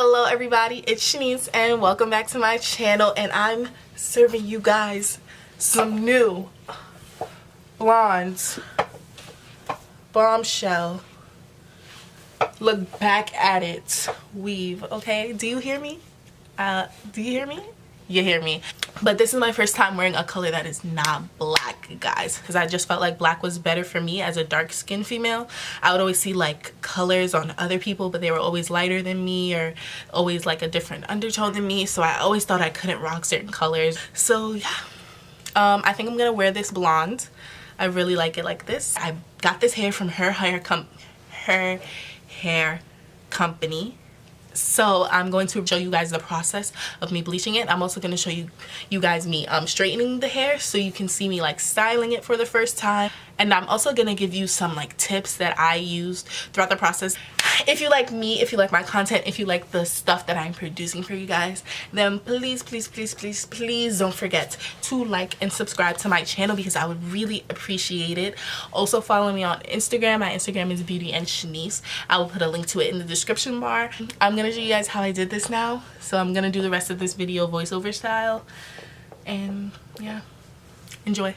Hello everybody, it's Shaniece and welcome back to my channel, and I'm serving you guys some new blonde bombshell look back at it weave. Okay, do you hear me? Do you hear me? You hear me. But this is my first time wearing a color that is not black, guys, because I just felt like black was better for me as a dark skinned female. I would always see like colors on other people, but they were always lighter than me or always like a different undertone than me, so I always thought I couldn't rock certain colors. So yeah, I think I'm gonna wear this blonde. I really like it like this. I got this hair from Her Hair Company. So I'm going to show you guys the process of me bleaching it. I'm also going to show you guys me straightening the hair so you can see me like styling it for the first time. And I'm also going to give you some like tips that I used throughout the process. If you like me, if you like my content, if you like the stuff that I'm producing for you guys, then please, please, please, please, please don't forget to like and subscribe to my channel because I would really appreciate it. Also follow me on Instagram. My Instagram is Beauty and Shaniece. I will put a link to it in the description bar. I'm gonna show you guys how I did this now. So I'm gonna do the rest of this video voiceover style. And yeah, enjoy.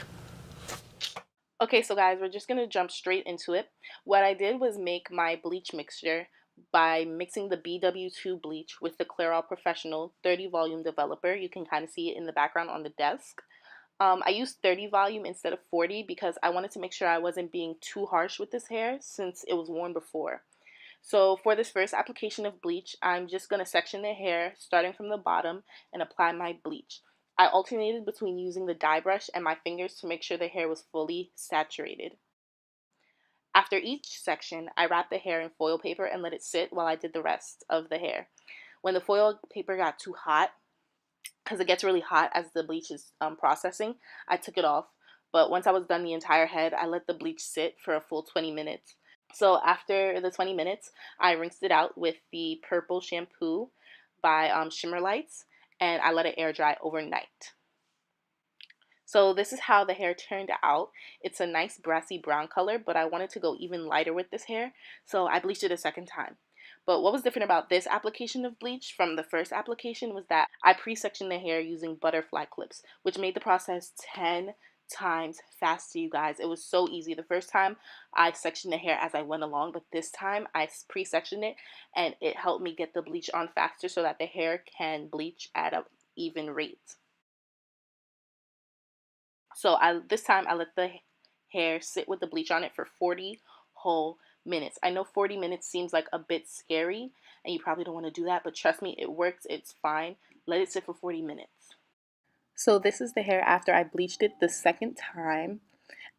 Okay, so guys, we're just gonna jump straight into it. What I did was make my bleach mixture by mixing the BW2 bleach with the PoreFessional 30 volume developer. You can kind of see it in the background on the desk. I used 30 volume instead of 40 because I wanted to make sure I wasn't being too harsh with this hair since it was worn before. So for this first application of bleach, I'm just going to section the hair starting from the bottom and apply my bleach. I alternated between using the dye brush and my fingers to make sure the hair was fully saturated. After each section, I wrapped the hair in foil paper and let it sit while I did the rest of the hair. When the foil paper got too hot, because it gets really hot as the bleach is processing, I took it off. But once I was done the entire head, I let the bleach sit for a full 20 minutes. So after the 20 minutes, I rinsed it out with the purple shampoo by Shimmer Lights, and I let it air dry overnight. So this is how the hair turned out. It's a nice brassy brown color, but I wanted to go even lighter with this hair, so I bleached it a second time. But what was different about this application of bleach from the first application was that I pre-sectioned the hair using butterfly clips, which made the process 10 times faster, you guys. It was so easy. The first time I sectioned the hair as I went along, but this time I pre-sectioned it and it helped me get the bleach on faster so that the hair can bleach at an even rate. So this time I let the hair sit with the bleach on it for 40 whole minutes. I know 40 minutes seems like a bit scary and you probably don't want to do that, but trust me, it works. It's fine. Let it sit for 40 minutes. So this is the hair after I bleached it the second time,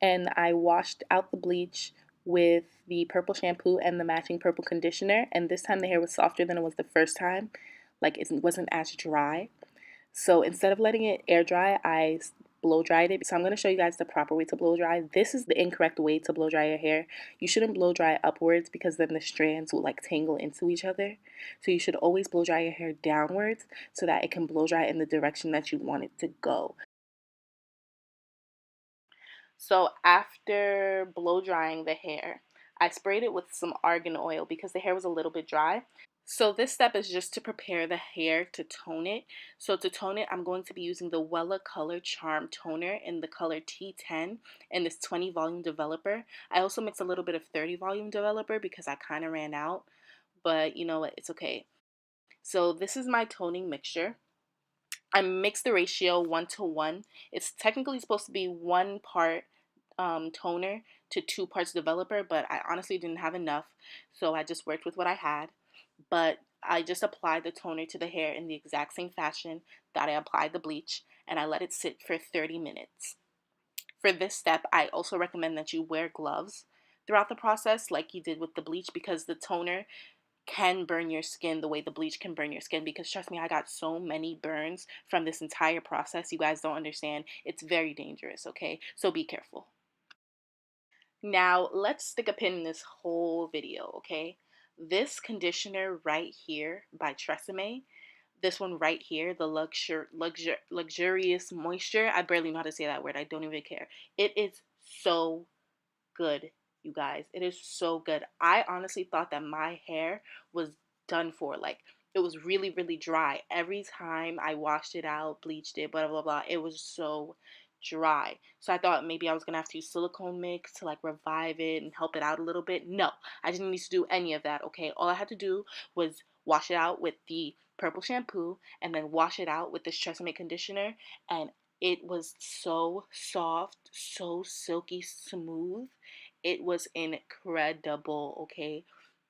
and I washed out the bleach with the purple shampoo and the matching purple conditioner, and this time the hair was softer than it was the first time. Like, it wasn't as dry. So instead of letting it air dry, I blow dried it. So I'm going to show you guys the proper way to blow dry. This is the incorrect way to blow dry your hair. You shouldn't blow dry upwards because then the strands will like tangle into each other. So you should always blow dry your hair downwards so that it can blow dry in the direction that you want it to go. So after blow drying the hair, I sprayed it with some argan oil because the hair was a little bit dry. So this step is just to prepare the hair to tone it. So to tone it, I'm going to be using the Wella Color Charm Toner in the color T10 and this 20 volume developer. I also mixed a little bit of 30 volume developer because I kind of ran out, but you know what, it's okay. So this is my toning mixture. I mixed the ratio 1:1. It's technically supposed to be 1 part toner to 2 parts developer, but I honestly didn't have enough, so I just worked with what I had. But I just applied the toner to the hair in the exact same fashion that I applied the bleach, and I let it sit for 30 minutes. For this step, I also recommend that you wear gloves throughout the process like you did with the bleach because the toner can burn your skin the way the bleach can burn your skin, because trust me, I got so many burns from this entire process. You guys don't understand. It's very dangerous, okay? So be careful. Now, let's stick a pin in this whole video, okay? This conditioner right here by Tresemme, this one right here, the luxurious moisture, I barely know how to say that word. I don't even care. It is so good, you guys. It is so good. I honestly thought that my hair was done for. Like, it was really, really dry. Every time I washed it out, bleached it, blah, blah, blah, it was so dry. So I thought maybe I was going to have to use silicone mix to like revive it and help it out a little bit. No, I didn't need to do any of that, okay? All I had to do was wash it out with the purple shampoo and then wash it out with this Tresemme conditioner, and it was so soft, so silky smooth. It was incredible, okay?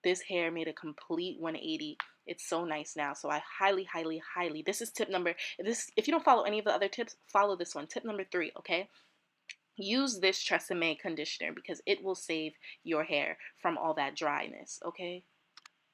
This hair made a complete 180. It's so nice now. So I highly, highly, highly, this is tip number, if you don't follow any of the other tips, follow this one. Tip number 3, okay? Use this Tresemme conditioner because it will save your hair from all that dryness, okay?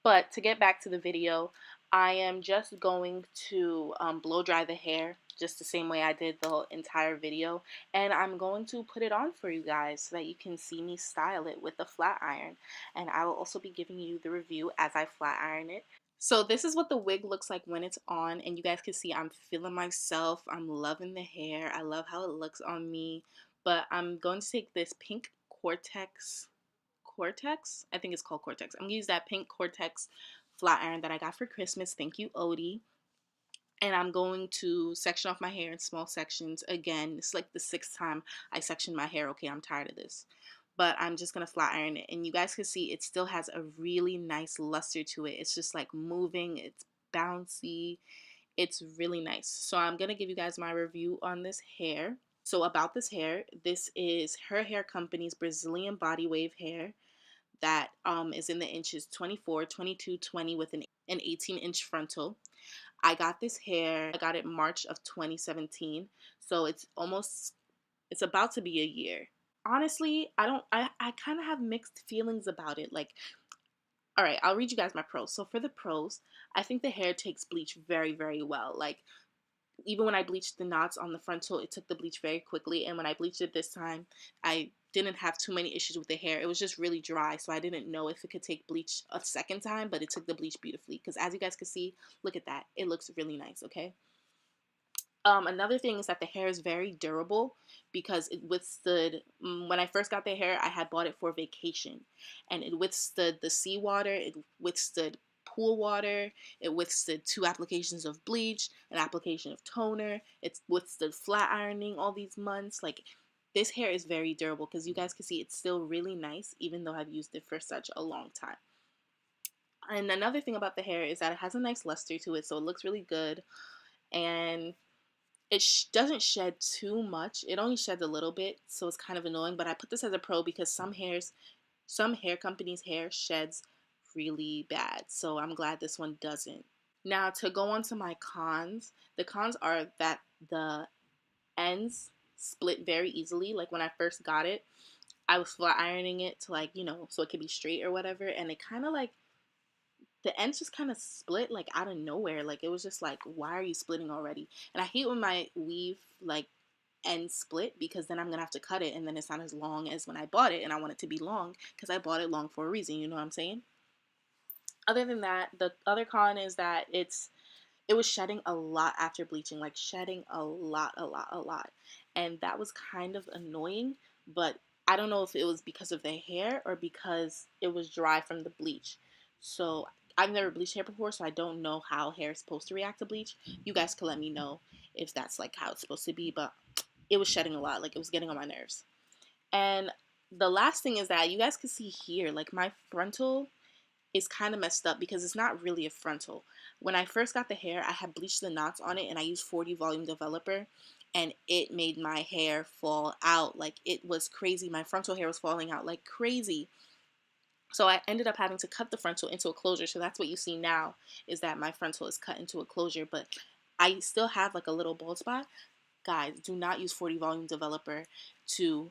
But to get back to the video, I am just going to blow dry the hair just the same way I did the entire video, and I'm going to put it on for you guys so that you can see me style it with the flat iron, and I will also be giving you the review as I flat iron it. So this is what the wig looks like when it's on, and you guys can see I'm feeling myself. I'm loving the hair. I love how it looks on me. But I'm going to take this pink Cortex, I think it's called Cortex. I'm gonna use that pink Cortex flat iron that I got for Christmas. Thank you, Odie. And I'm going to section off my hair in small sections. Again, it's like the 6th time I sectioned my hair. Okay, I'm tired of this. But I'm just going to flat iron it. And you guys can see it still has a really nice luster to it. It's just like moving. It's bouncy. It's really nice. So I'm going to give you guys my review on this hair. So about this hair, this is HerHairCompany's Brazilian Body Wave hair that is in the inches 24, 22, 20 with an 18-inch frontal. I got this hair, I got it March of 2017, so it's about to be a year. Honestly, I kind of have mixed feelings about it. Like, all right, I'll read you guys my pros. So for the pros, I think the hair takes bleach very, very well. Like, even when I bleached the knots on the frontal, it took the bleach very quickly, and when I bleached it this time, I didn't have too many issues with the hair. It was just really dry, so I didn't know if it could take bleach a second time, but it took the bleach beautifully, because as you guys can see, look at that. It looks really nice, okay? Another thing is that the hair is very durable because it withstood, when I first got the hair, I had bought it for vacation, and it withstood the seawater, it withstood pool water, it withstood 2 applications of bleach, an application of toner, it withstood flat ironing all these months. Like, this hair is very durable because you guys can see it's still really nice even though I've used it for such a long time. And another thing about the hair is that it has a nice luster to it, so it looks really good, and it doesn't shed too much. It only sheds a little bit, so it's kind of annoying, but I put this as a pro because some hair companies' hair sheds really bad, so I'm glad this one doesn't. Now, to go on to my cons, the cons are that the ends split very easily. Like, when I first got it, I was flat ironing it to, like, you know, so it could be straight or whatever, and it kind of like, the ends just kind of split like out of nowhere. Like, it was just like, why are you splitting already? And I hate when my weave like ends split, because then I'm gonna have to cut it, and then it's not as long as when I bought it, and I want it to be long because I bought it long for a reason, you know what I'm saying? Other than that, the other con is that it was shedding a lot after bleaching, like shedding a lot, and that was kind of annoying. But I don't know if it was because of the hair or because it was dry from the bleach. So I've never bleached hair before, so I don't know how hair is supposed to react to bleach. You guys can let me know if that's like how it's supposed to be, but it was shedding a lot. Like, it was getting on my nerves. And the last thing is that you guys can see here, like, my frontal is kind of messed up because it's not really a frontal. When I first got the hair, I had bleached the knots on it, and I used 40 volume developer, and it made my hair fall out. Like, it was crazy. My frontal hair was falling out like crazy. So I ended up having to cut the frontal into a closure. So that's what you see now, is that my frontal is cut into a closure, but I still have like a little bald spot. Guys, do not use 40 volume developer to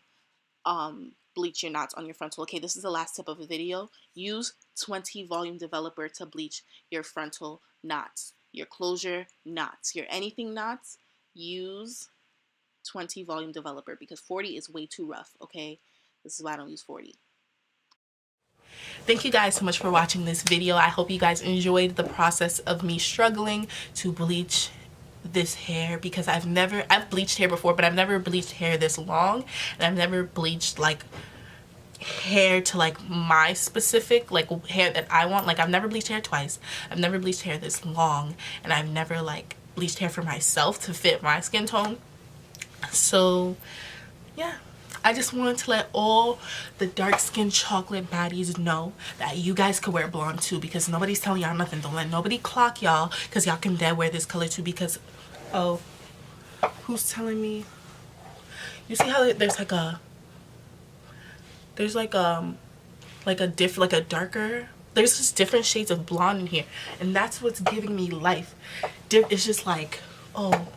bleach your knots on your frontal. Okay, this is the last tip of the video. Use 20 volume developer to bleach your frontal knots, your closure knots, your anything knots. Use 20 volume developer because 40 is way too rough. Okay, this is why I don't use 40. Thank you guys so much for watching this video. I hope you guys enjoyed the process of me struggling to bleach this hair, because I've bleached hair before, but I've never bleached hair this long, and I've never bleached like hair to like my specific like hair that I want. Like I've never bleached hair twice, I've never bleached hair this long, and I've never like bleached hair for myself to fit my skin tone. So yeah, I just wanted to let all the dark skinned chocolate baddies know that you guys could wear blonde too, because nobody's telling y'all nothing. Don't let nobody clock y'all, because y'all can dead wear this color too. Because oh, who's telling me? You see how there's like a darker, there's just different shades of blonde in here, and that's what's giving me life. It's just like oh.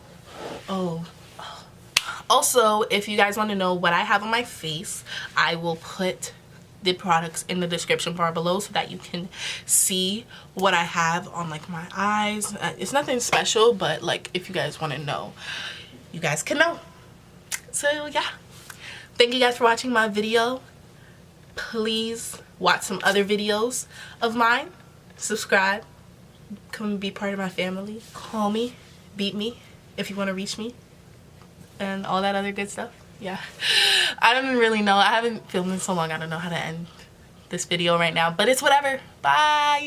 Also, if you guys want to know what I have on my face, I will put the products in the description bar below so that you can see what I have on like my eyes. It's nothing special, but like if you guys want to know, you guys can know. So yeah, thank you guys for watching my video. Please watch some other videos of mine. Subscribe. Come be part of my family. Call me. Beat me if you want to reach me. And all that other good stuff. Yeah. I don't really know. I haven't filmed in so long. I don't know how to end this video right now. But it's whatever. Bye.